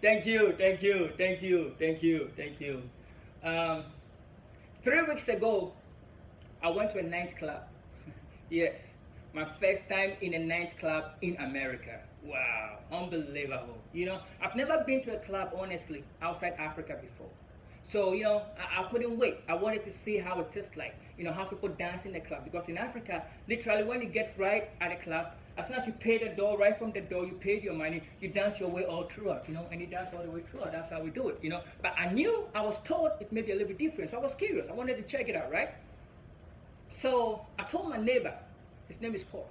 Thank you, thank you, thank you, thank you, thank you. Um, 3 weeks ago, I went to a nightclub. Yes, my first time in a nightclub in America. Wow, unbelievable. I've never been to a club, honestly, outside Africa before. So, I couldn't wait. I wanted to see how it tastes like, how people dance in the club. Because in Africa, literally, when you get right at a club, as soon as you pay the door, right from the door, you paid your money, you dance your way all throughout, and you dance all the way throughout. That's how we do it. But I was told it may be a little bit different. So I was curious. I wanted to check it out, right? So I told my neighbor, his name is Paul.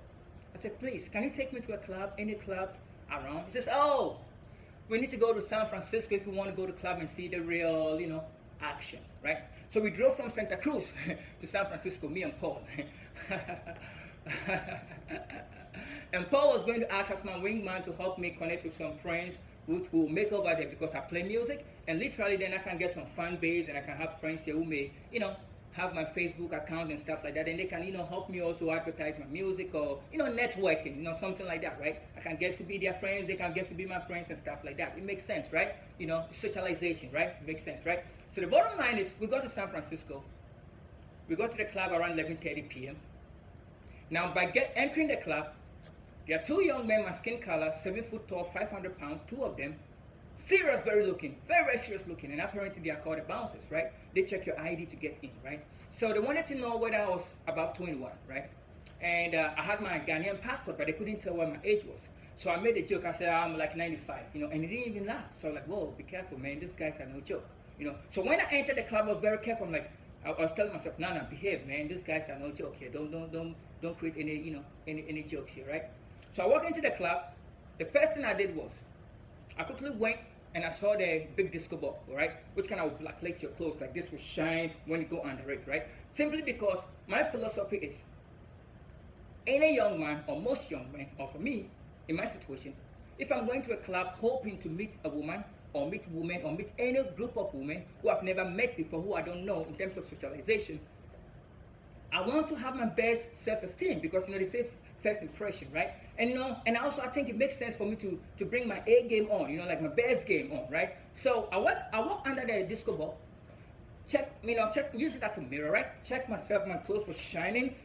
I said, please, can you take me to a club, any club around? He says, oh, we need to go to San Francisco if we want to go to club and see the real, action, right? So we drove from Santa Cruz to San Francisco, me and Paul. And Paul was going to act as my wingman to help me connect with some friends which will make over there because I play music, and literally then I can get some fan base and I can have friends here who may, have my Facebook account and stuff like that, and they can, help me also advertise my music or, networking, something like that, right? I can get to be their friends, they can get to be my friends and stuff like that. It makes sense, right? Socialization, right? It makes sense, right? So the bottom line is, we got to San Francisco. We got to the club around 11:30 p.m. Now, by entering the club, there are two young men, my skin color, 7 foot tall, 500 pounds, two of them, serious, very serious looking, and apparently they are called the bouncers, right? They check your ID to get in, right? So they wanted to know whether I was above 21, right? And I had my Ghanaian passport, but they couldn't tell what my age was. So I made a joke. I said, I'm like 95, and they didn't even laugh. So I was like, whoa, be careful, man. These guys are no joke. So when I entered the club, I was very careful. I'm like, I was telling myself, no, behave, man. These guys are no joke here. Don't create any jokes here, right? So I walked into the club. The first thing I did was, I quickly went and I saw the big disco ball, right? Which kind of blacklight your clothes, like this will shine when you go under it, right? Simply because my philosophy is, any young man, or most young men, or for me, in my situation, if I'm going to a club hoping to meet a woman, or meet women, or meet any group of women who I've never met before, who I don't know in terms of socialization, I want to have my best self-esteem because, they say first impression, right? And and also I think it makes sense for me to bring my A game on, like my best game on, right? So I walk under the disco ball, use it as a mirror, right? Check myself, my clothes were shining,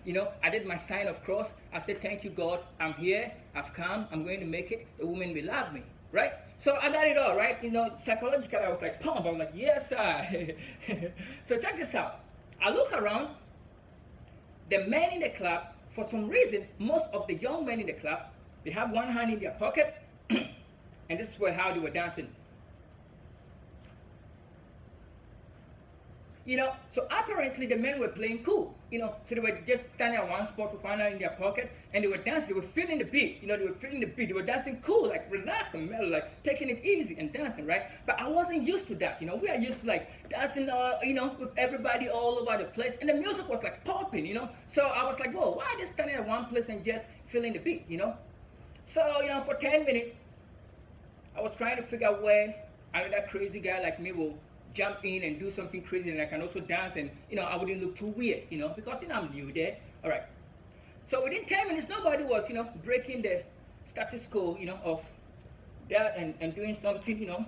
I did my sign of cross. I said, thank you, God, I'm here, I've come, I'm going to make it, the woman will love me, right? So I got it all, right? Psychologically, I was like, pump, I'm like, yes, sir. So check this out. I look around, the men in the club, for some reason, most of the young men in the club, they have one hand in their pocket, and this is how they were dancing. So apparently the men were playing cool, so they were just standing at one spot with one hand in their pocket, and they were dancing, they were feeling the beat, they were dancing cool, like relaxed and mellow, like taking it easy and dancing, right? But I wasn't used to that, we are used to like dancing, with everybody all over the place, and the music was like popping, so I was like, whoa, why are they standing at one place and just feeling the beat, So, for 10 minutes, I was trying to figure out where another crazy guy like me will jump in and do something crazy, and I can also dance, and I wouldn't look too weird, because I'm new there. All right. So within 10 minutes, nobody was breaking the status quo of that and doing something.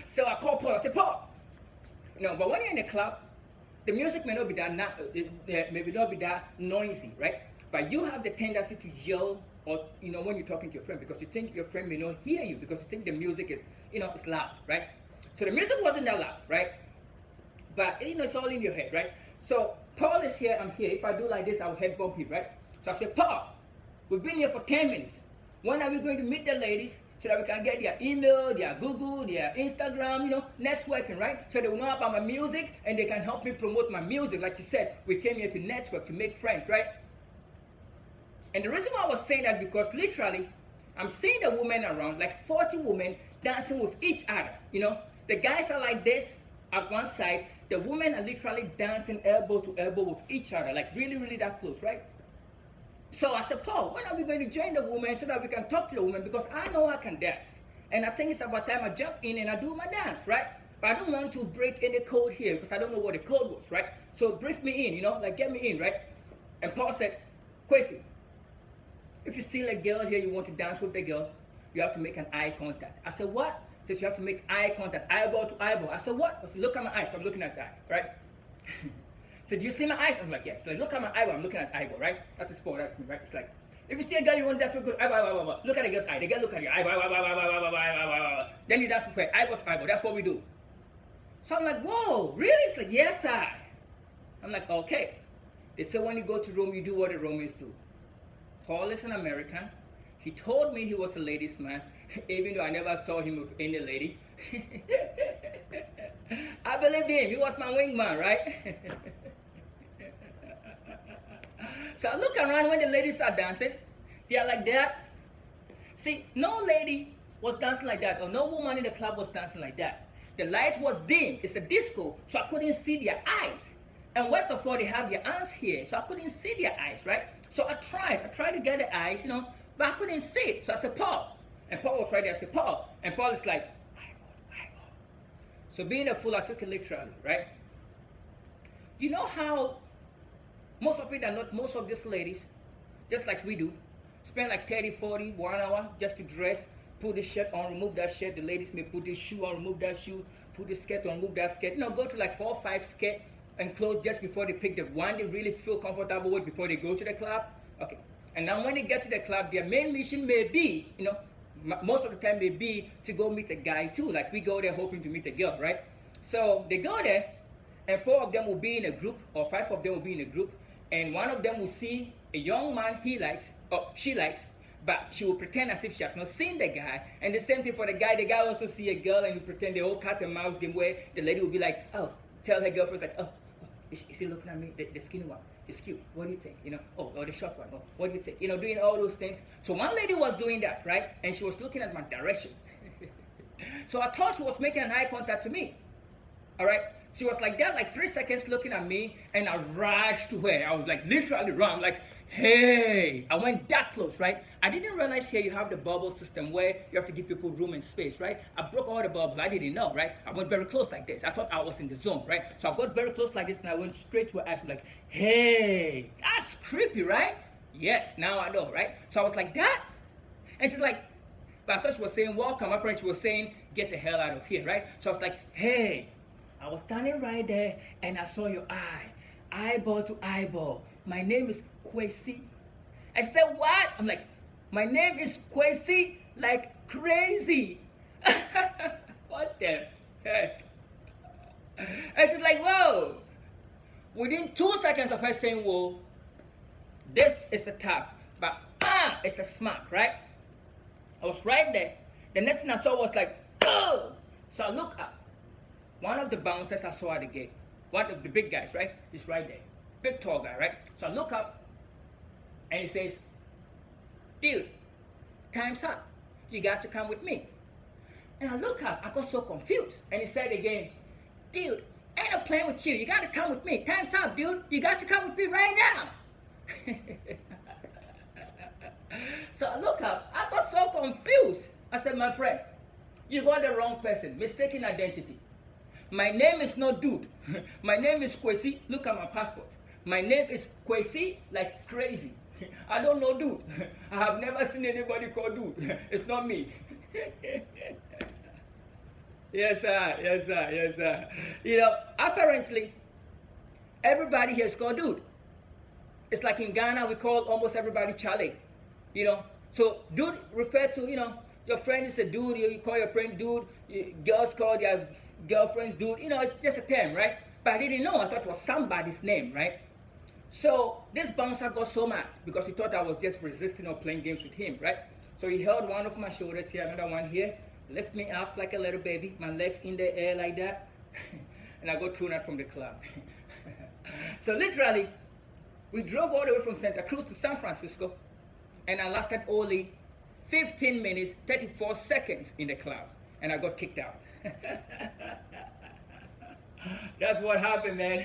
So I called Paul. I said, Paul, but when you're in the club, the music may not be that maybe not be that noisy, right? But you have the tendency to yell, or when you're talking to your friend, because you think your friend may not hear you because you think the music is it's loud, right? So the music wasn't that loud, right? But it's all in your head, right? So Paul is here, I'm here. If I do like this, I'll head bump him, right? So I said, Paul, we've been here for 10 minutes. When are we going to meet the ladies so that we can get their email, their Google, their Instagram, networking, right? So they will know about my music and they can help me promote my music. Like you said, we came here to network, to make friends, right? And the reason why I was saying that, because literally, I'm seeing the women around, like 40 women dancing with each other, The guys are like this at one side. The women are literally dancing elbow to elbow with each other, like really that close, right? So I said, Paul, when are we going to join the women so that we can talk to the women? Because I know I can dance. And I think it's about time I jump in and I do my dance, right? But I don't want to break any code here because I don't know what the code was, right? So brief me in, like get me in, right? And Paul said, Kwesi, if you see a girl here, you want to dance with the girl, you have to make an eye contact. I said, what? He says you have to make eye contact, eyeball to eyeball. I said, what? I said, look at my eyes. So I'm looking at his eye, right? So do you see my eyes? I'm like, yes. Like, look at my eyeball. I'm looking at the eyeball, right? That's the sport. That's me, right? It's like, if you see a girl you want to dance with, good eyeball. Look at the girl's eye. The girl look at your eyeball. Then you dance with her, eyeball to eyeball. That's what we do. So I'm like, whoa, really? It's like, yes, I. I'm like, okay. They say when you go to Rome, you do what the Romans do. Paul is an American. He told me he was a ladies' man, even though I never saw him with any lady. I believed him. He was my wingman, right? So I look around when the ladies are dancing. They are like that. See, no lady was dancing like that, or no woman in the club was dancing like that. The light was dim. It's a disco, so I couldn't see their eyes. And worst of all, they have their hands here, so I couldn't see their eyes, right? So I tried to get the eyes, but I couldn't see it. So I said, Paul. And Paul was right there. I said, Paul. And Paul is like, eyeball. So being a fool, I took it literally, right? You know how most of these ladies, just like we do, spend like 30, 40, 1 hour just to dress, put the shirt on, remove that shirt. The ladies may put this shoe on, remove that shoe, put the skirt on, remove that skirt. Go to like 4 or 5 skirt and clothes just before they pick the one they really feel comfortable with before they go to the club. Okay. And now when they get to the club, their main mission may be, most of the time may be to go meet a guy too. Like we go there hoping to meet a girl, right? So they go there, and 4 of them will be in a group, or 5 of them will be in a group, and one of them will see a young man he likes, or she likes, but she will pretend as if she has not seen the guy. And the same thing for the guy. The guy also see a girl, and you pretend the whole cat and mouse game where the lady will be like, oh, tell her girlfriend like, oh, is he looking at me? The skinny one. It's cute. What do you think? Or the short one. What do you think? Doing all those things. So one lady was doing that, right? And she was looking at my direction. So I thought she was making an eye contact to me. All right? She was like that, like 3 seconds looking at me, and I rushed to her. I was like literally run, like, hey. I went that close, right? I didn't realize here you have the bubble system where you have to give people room and space, right? I broke all the bubbles. I didn't know, right? I went very close like this. I thought I was in the zone, right? So I got very close like this, and I went straight to her eyes, like, hey. That's creepy, right? Yes, now I know, right? So I was like that, and she's like, but I thought she was saying welcome. Apparently she was saying get the hell out of here, right? So I was like, hey. I was standing right there, and I saw your eye, eyeball to eyeball. My name is Kwesi. I said, what? I'm like, my name is Kwesi, like crazy. What the heck? And she's like, whoa. Within 2 seconds of her saying, whoa, this is a tap, but it's a smack, right? I was right there. The next thing I saw was like, oh. So I look up. One of the bouncers I saw at the gate, one of the big guys, right? He's right there. Big tall guy, right? So I look up, and he says, dude, time's up. You got to come with me. And I look up, I got so confused. And he said again, dude, I ain't not playing with you. You got to come with me. Time's up, dude. You got to come with me right now. So I look up, I got so confused. I said, my friend, you got the wrong person. Mistaken identity. My name is not Dude. My name is Kwesi. Look at my passport. My name is Kwesi, like crazy. I don't know Dude. I have never seen anybody called Dude. It's not me. Yes, sir. Yes, sir. Yes, sir. Apparently, everybody here is called Dude. It's like in Ghana, we call almost everybody Charlie. So Dude refer to, your friend is a dude. You call your friend Dude. Girls call their girlfriends Dude. It's just a term, right? But I didn't know. I thought it was somebody's name, right? So this bouncer got so mad because he thought I was just resisting or playing games with him, right? So he held one of my shoulders here, another one here, lift me up like a little baby, my legs in the air like that, and I got thrown out from the club. So literally, we drove all the way from Santa Cruz to San Francisco, and I lasted only 15 minutes, 34 seconds in the club, and I got kicked out. That's what happened, man.